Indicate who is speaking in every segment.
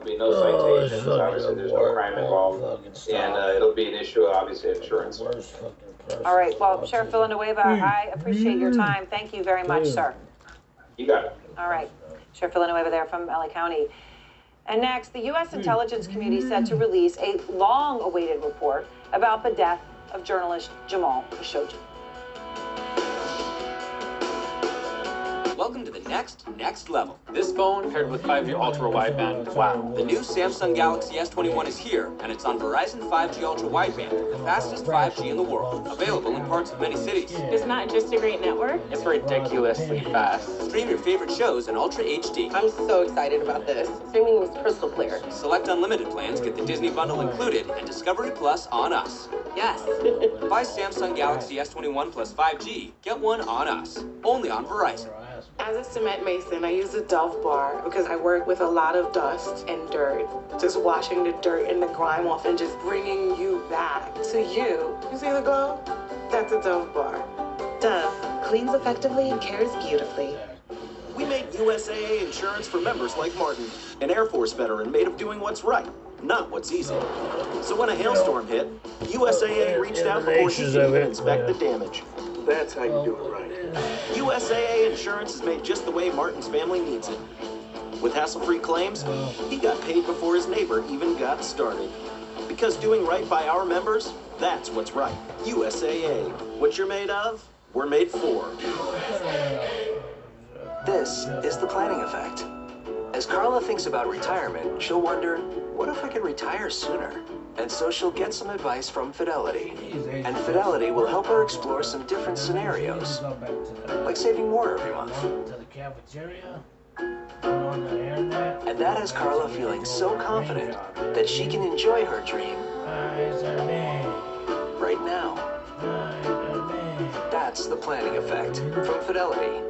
Speaker 1: be no citations. Obviously, there's no crime involved, and it'll be an issue, obviously, of insurance.
Speaker 2: All right. Well, Sheriff Villanueva, I appreciate your time. Thank you very much, sir.
Speaker 1: You got it.
Speaker 2: All right. Sheriff Villanueva there from LA County. And next, the U.S. Intelligence Committee set to release a long-awaited report about the death of journalist Jamal Khashoggi.
Speaker 3: Welcome to the next level.
Speaker 4: This phone paired with 5G ultra wideband. Wow.
Speaker 3: The new Samsung Galaxy S21 is here, and it's on Verizon 5G ultra wideband, the fastest 5G in the world, available in parts of many cities.
Speaker 5: It's not just a great network,
Speaker 4: It's ridiculously fast.
Speaker 3: Stream your favorite shows in Ultra HD.
Speaker 6: I'm so excited about this. Streaming is crystal clear.
Speaker 3: Select unlimited plans get the Disney bundle included and Discovery Plus on us.
Speaker 6: Yes.
Speaker 3: Buy Samsung Galaxy S21 plus 5G, get one on us. Only on Verizon.
Speaker 7: As a cement mason, I use a Dove bar because I work with a lot of dust and dirt. Just washing the dirt and the grime off and just bringing you back to you. You see the glow? That's a Dove bar.
Speaker 8: Dove cleans effectively and cares beautifully.
Speaker 9: We made USAA insurance for members like Martin, an Air Force veteran made of doing what's right, not what's easy. So when a hailstorm hit, USAA reached out before he could even inspect the damage. That's how you do it right. USAA insurance is made just the way Martin's family needs it. With hassle-free claims, he got paid before his neighbor even got started. Because doing right by our members, that's what's right. USAA. What you're made of, we're made for.
Speaker 10: This is the planning effect. As Carla thinks about retirement, she'll wonder, what if I could retire sooner? And so she'll get some advice from Fidelity. And Fidelity will help her explore some different scenarios, like saving more every month. And that has Carla feeling so confident that she can enjoy her dream right now. That's the planning effect from Fidelity.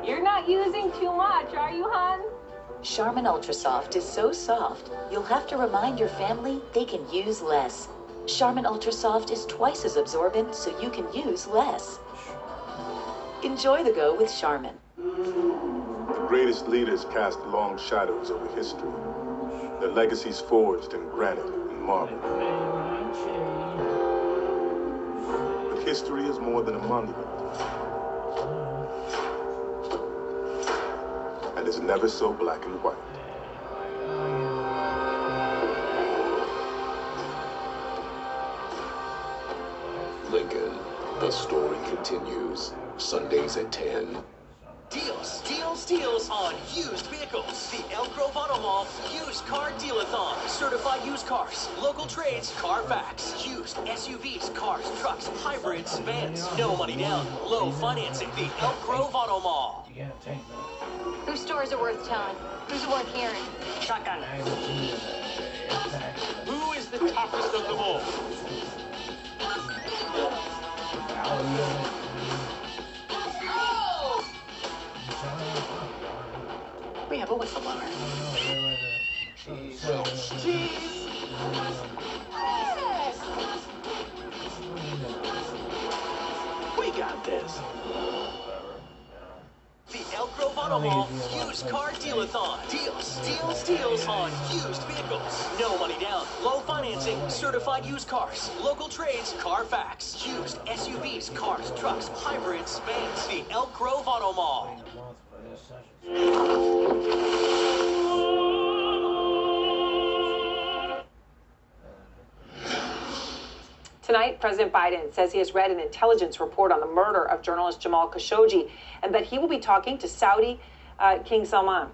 Speaker 5: you're not using too much, are you, hon?
Speaker 11: Charmin Ultra Soft is so soft, you'll have to remind your family they can use less. Charmin Ultra Soft is twice as absorbent, so you can use less. Enjoy the go with Charmin.
Speaker 12: The greatest leaders cast long shadows over history. Their legacies forged in granite and marble. But history is more than a monument. And is never so black and white.
Speaker 13: Lincoln, the story continues. Sundays at 10.
Speaker 14: Deals, deals, deals on used vehicles. The Elk Grove Auto Mall Used Car Deal-a-thon. Certified used cars, local trades, Carfax. Used SUVs, cars, trucks, hybrids, vans. No money down, low financing. The Elk Grove Auto Mall.
Speaker 15: Whose stories are worth telling? Who's it worth hearing? Shotgun.
Speaker 14: Who is the toughest of them all?
Speaker 6: We have a whistleblower.
Speaker 14: Cheese!
Speaker 9: We got this.
Speaker 14: The Elk Grove Auto Mall Used Car Deal-a-thon. Deals, deals, deals on used vehicles. No money down, low financing, certified used cars, local trades, Carfax. Used SUVs, cars, trucks, hybrids, vans. The Elk Grove Auto Mall.
Speaker 2: Tonight, President Biden says he has read an intelligence report on the murder of journalist Jamal Khashoggi and that he will be talking to Saudi King Salman.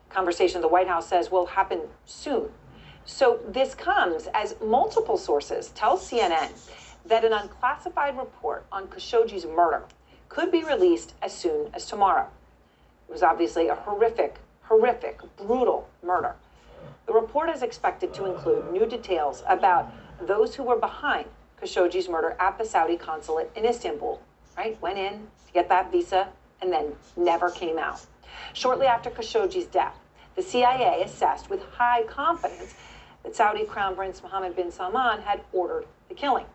Speaker 2: Conversation the White House says will happen soon. So this comes as multiple sources tell CNN that an unclassified report on Khashoggi's murder could be released as soon as tomorrow. It was obviously a horrific, brutal murder. The report is expected to include new details about those who were behind Khashoggi's murder at the Saudi consulate in Istanbul, right? Went in to get that visa and then never came out. Shortly after Khashoggi's death, the CIA assessed with high confidence that Saudi Crown Prince Mohammed bin Salman had ordered the killing.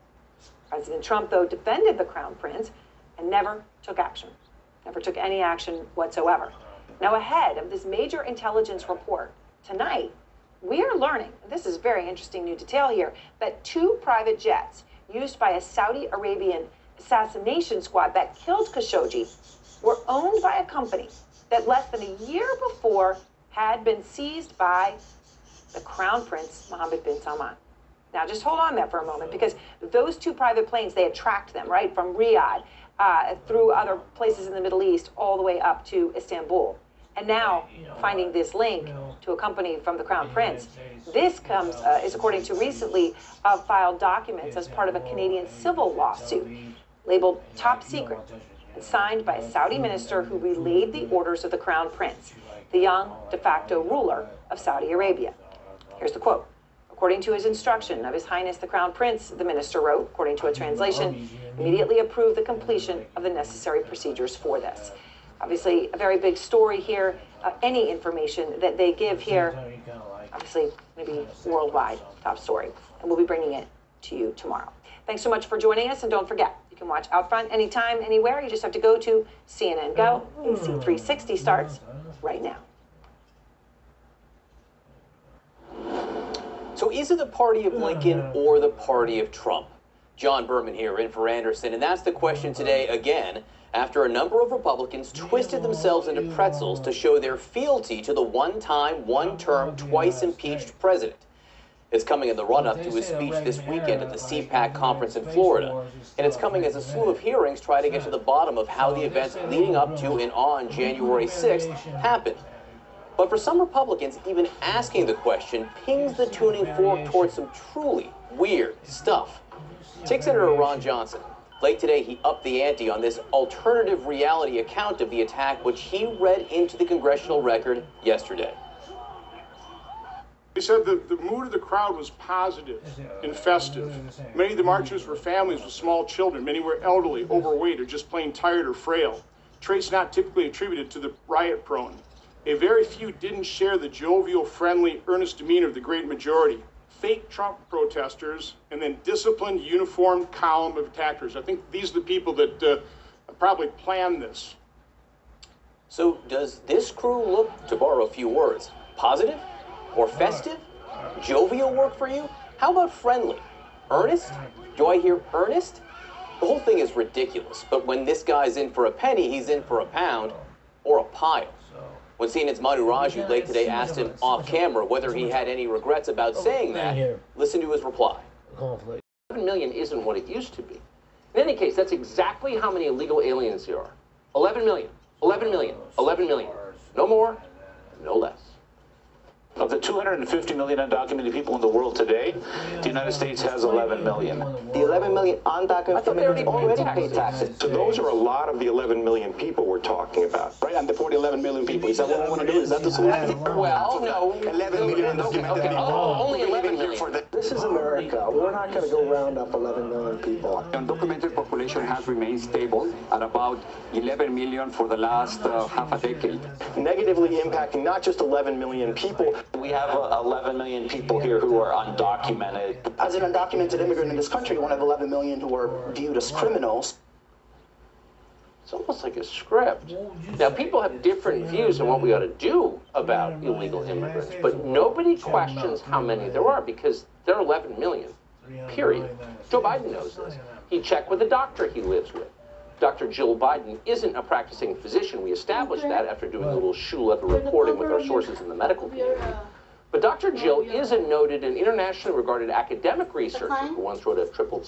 Speaker 2: President Trump, though, defended the Crown Prince and never took action, never took any action whatsoever. Now, ahead of this major intelligence report tonight, we are learning, and this is very interesting new detail here, that 2 private jets used by a Saudi Arabian assassination squad that killed Khashoggi were owned by a company that less than a year before had been seized by the Crown Prince Mohammed bin Salman. Now, just hold on there for a moment, because those 2 private planes, they had tracked them, right, from Riyadh through other places in the Middle East all the way up to Istanbul. And now, finding this link to a company from the Crown Prince, this comes, is according to recently filed documents as part of a Canadian civil lawsuit labeled Top Secret and signed by a Saudi minister who relayed the orders of the Crown Prince, the young de facto ruler of Saudi Arabia. Here's the quote. According to his instruction of His Highness the Crown Prince, the minister wrote, according to a translation, immediately approve the completion of the necessary procedures for this. Obviously, a very big story here. Any information that they give here, obviously, maybe worldwide top story. And we'll be bringing it to you tomorrow. Thanks so much for joining us. And don't forget, you can watch Outfront anytime, anywhere. You just have to go to CNN Go. AC360 starts right now.
Speaker 16: So is it the party of Lincoln or the party of Trump? John Berman here in for Anderson, and that's the question today again, after a number of Republicans twisted themselves into pretzels to show their fealty to the one-time, one-term, twice-impeached president. It's coming in the run-up to his speech this weekend at the CPAC conference in Florida, and it's coming as a slew of hearings try to get to the bottom of how the events leading up to and on January 6th happened. But for some Republicans, even asking the question pings the tuning fork towards some truly weird stuff. Take Senator Ron Johnson. Late today, he upped the ante on this alternative reality account of the attack, which he read into the congressional record yesterday.
Speaker 17: He said that the mood of the crowd was positive and festive. Many of the marchers were families with small children. Many were elderly, overweight, or just plain tired or frail. Traits not typically attributed to the riot-prone. A very few didn't share the jovial, friendly, earnest demeanor of the great majority. Fake Trump protesters, and then disciplined, uniformed column of attackers. I think these are the people that probably planned this.
Speaker 16: So does this crew look, to borrow a few words, positive or festive? Jovial work for you? How about friendly? Earnest? Do I hear earnest? The whole thing is ridiculous, but when this guy's in for a penny, he's in for a pound or a pile. When CNN's Manu Raju late today asked him off camera whether he had any regrets about saying that, listen to his reply.
Speaker 18: 11 million isn't what it used to be. In any case, that's exactly how many illegal aliens there are. 11 million, 11 million, 11 million. No more, no less.
Speaker 19: Of the 250 million undocumented people in the world today, the United States has 11 million.
Speaker 20: The 11 million undocumented immigrants already pay taxes.
Speaker 21: So those are a lot of the 11 million people we're talking about. Right, and the 11 million people. Is that what we want to do? Is that the solution?
Speaker 18: Well, no.
Speaker 21: 11 million undocumented people.
Speaker 18: Only 11 million.
Speaker 20: This is America. We're not going to go round up 11 million people.
Speaker 22: The undocumented population has remained stable at about 11 million for the last half a decade.
Speaker 21: Negatively impacting not just 11 million people.
Speaker 19: We have 11 million people here who are undocumented.
Speaker 20: As an undocumented immigrant in this country, one of 11 million who are viewed as criminals.
Speaker 18: It's almost like a script. Now, people have different views on what we ought to do about illegal immigrants, but nobody questions how many there are because there are 11 million, period. Joe Biden knows this. He checked with the doctor he lives with. Dr. Jill Biden isn't a practicing physician. We established that after doing a little shoe leather reporting with our sources in the medical community. But Dr. Jill is a noted and internationally regarded academic researcher who once wrote a triple.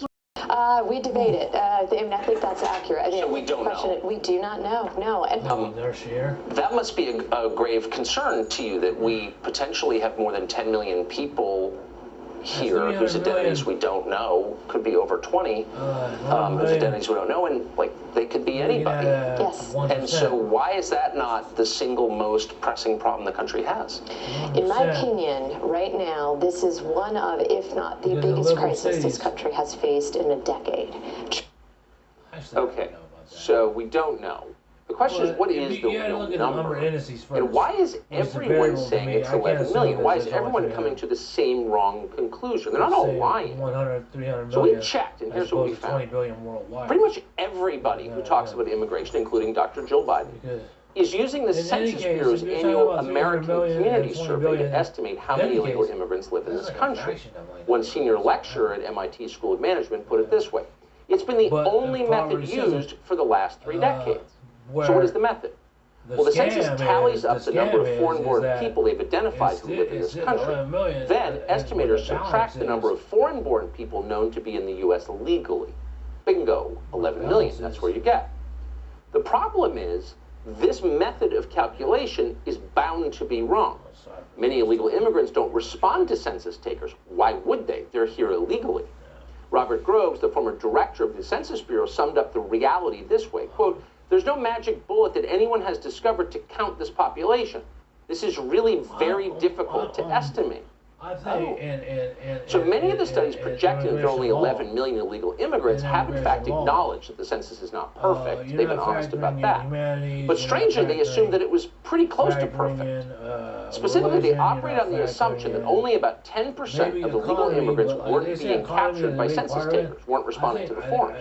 Speaker 23: We debate it. I think that's accurate. I think
Speaker 18: so we don't know.
Speaker 23: We do not know. No. And
Speaker 18: that must be a grave concern to you that we potentially have more than 10 million people here whose identities we don't know, could be over 20, whose identities we don't know, and like they could be anybody.
Speaker 23: Yes.
Speaker 18: And so why is that not the single most pressing problem the country has?
Speaker 23: In my opinion, right now, this is one of, if not the biggest crisis this country has faced in a decade.
Speaker 18: Okay, so we don't know. The question is, what is the real number? And why is everyone saying it's 11 million? Why is everyone coming to the same wrong conclusion? They're not all lying.
Speaker 1: 100, 300
Speaker 18: So we
Speaker 1: million,
Speaker 18: checked, and here's what we
Speaker 1: as opposed to 20
Speaker 18: found.
Speaker 1: billion worldwide.
Speaker 18: Pretty much everybody who talks about immigration, including Dr. Jill Biden, is using the Census Bureau's annual American Community Survey to estimate how many illegal immigrants live in this country. One senior lecturer at MIT School of Management put it this way: it's been the only method used for the last 3 decades. So what is the method? Well, the census tallies up the number of foreign-born people they've identified who live in this country. Then, estimators subtract the number of foreign-born people known to be in the U.S. legally. Bingo, 11 million, that's where you get. The problem is, this method of calculation is bound to be wrong. Many illegal immigrants don't respond to census takers. Why would they? They're here illegally. Robert Groves, the former director of the Census Bureau, summed up the reality this way, quote, "There's no magic bullet that anyone has discovered to count this population. This is really very difficult to estimate."
Speaker 1: I think,
Speaker 18: So many of the studies projecting that there are only 11 million illegal immigrants have in fact acknowledged that the census is not perfect. They've been honest about that. But strangely, they assumed that it was pretty close to perfect. Specifically, they operate on the assumption that only about 10% of the legal immigrants weren't being captured by census takers, weren't responding to the forms.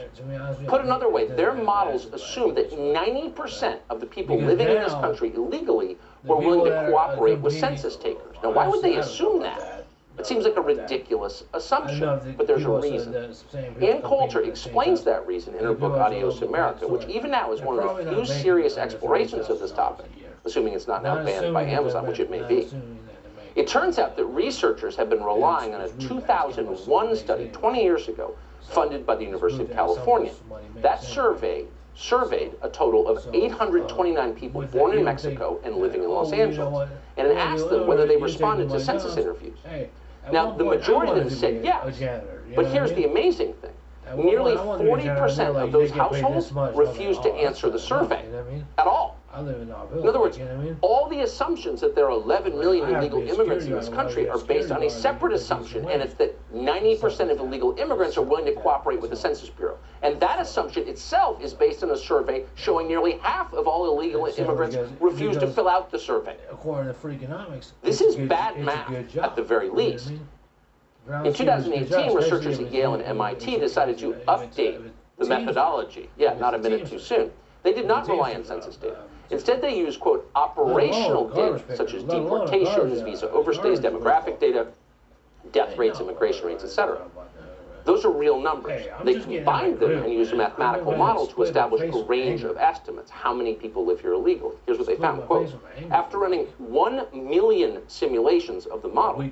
Speaker 18: Put another way, their models assume that 90% of the people living in this country illegally were willing to cooperate with census takers. Now, why would they assume that? It seems like a ridiculous assumption, but there's a reason. Ann Coulter explains that reason in her book Adios America, which even now is one of the few serious explorations of this topic, assuming it's not now banned by Amazon, which it may be. It turns out that researchers have been relying on a 2001 study 20 years ago, funded by the University of California. That surveyed a total of 829 people born in Mexico and living in Los Angeles, and it asked them whether they responded to census interviews. Now, the majority of them said yes, but here's the amazing thing. Nearly 40% of those households refused to answer the survey at all. In other words, all the assumptions that there are 11 million illegal immigrants in this country are based on a separate assumption, and it's that 90% of illegal immigrants are willing to cooperate with the Census Bureau. And that assumption itself is based on a survey showing nearly half of all illegal immigrants refuse to fill out the survey.
Speaker 1: According to Freakonomics,
Speaker 18: this is bad math at the very least. In 2018, researchers at Yale and MIT decided to update the methodology. Yeah, not a minute too soon. They did not rely on census data. Instead, they used, quote, operational data, such as deportations, visa overstays, demographic data, death rates, immigration rates, etc. Those are real numbers. They combined them and used a mathematical model to establish a range of estimates, how many people live here illegally. Here's what they found, quote, after running 1 million simulations of the model,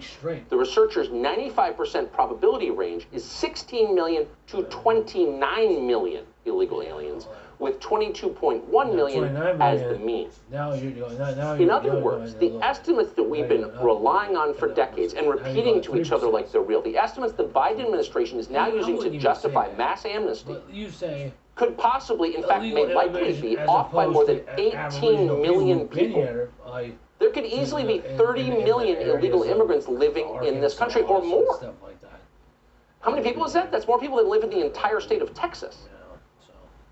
Speaker 18: the researchers' 95% probability range is 16 million to 29 million illegal aliens, with 22.1 million as the mean. In other words, the estimates that we've been relying on for decades and repeating to each other like they're real, the estimates the Biden administration is now using to justify mass amnesty, could possibly, in fact, may likely be off by more than 18 million people. There could easily be 30 million illegal immigrants living in this country or more. How many people is that? That's more people than live in the entire state of Texas.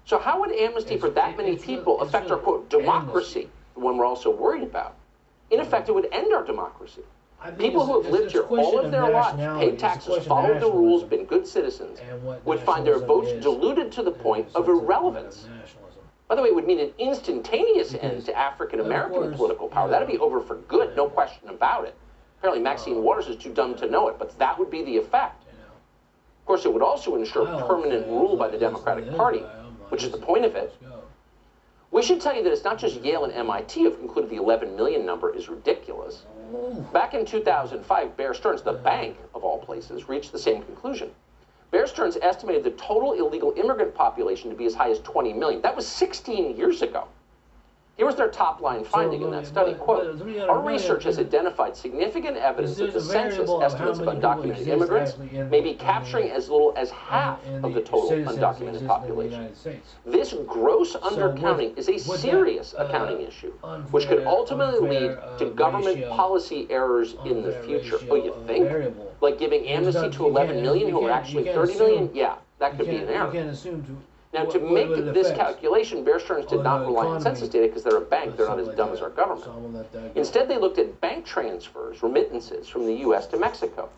Speaker 18: So how would amnesty for that many people affect our, quote, democracy, the one we're also worried about? In effect, it would end our democracy. People who have lived here all of their lives, paid taxes, followed the rules, been good citizens, would find their votes diluted to to of irrelevance. By the way, it would mean an instantaneous end to African-American political power. That would be over for good, no question about it. Apparently Maxine Waters is too dumb to know it, but that would be the effect. Of course, it would also ensure permanent rule by the Democratic Party, which is the point of it. We should tell you that it's not just Yale and MIT who have concluded the 11 million number is ridiculous. Back in 2005, Bear Stearns, the bank of all places, reached the same conclusion. Bear Stearns estimated the total illegal immigrant population to be as high as 20 million. That was 16 years ago. Here was their top line finding in that study, quote, our research has identified significant evidence that the census estimates of undocumented immigrants may be capturing as little as half of the total undocumented population. This gross undercounting is a serious accounting issue, which could ultimately lead to government policy errors in the future. Oh, you think? Like giving amnesty to 11 million who are actually 30 million? Yeah, that could be an error. Now, to make this calculation, Bear Stearns did not rely on census data because they're a bank. They're not as dumb as our government. Instead, they looked at bank transfers, remittances from the U.S. to Mexico.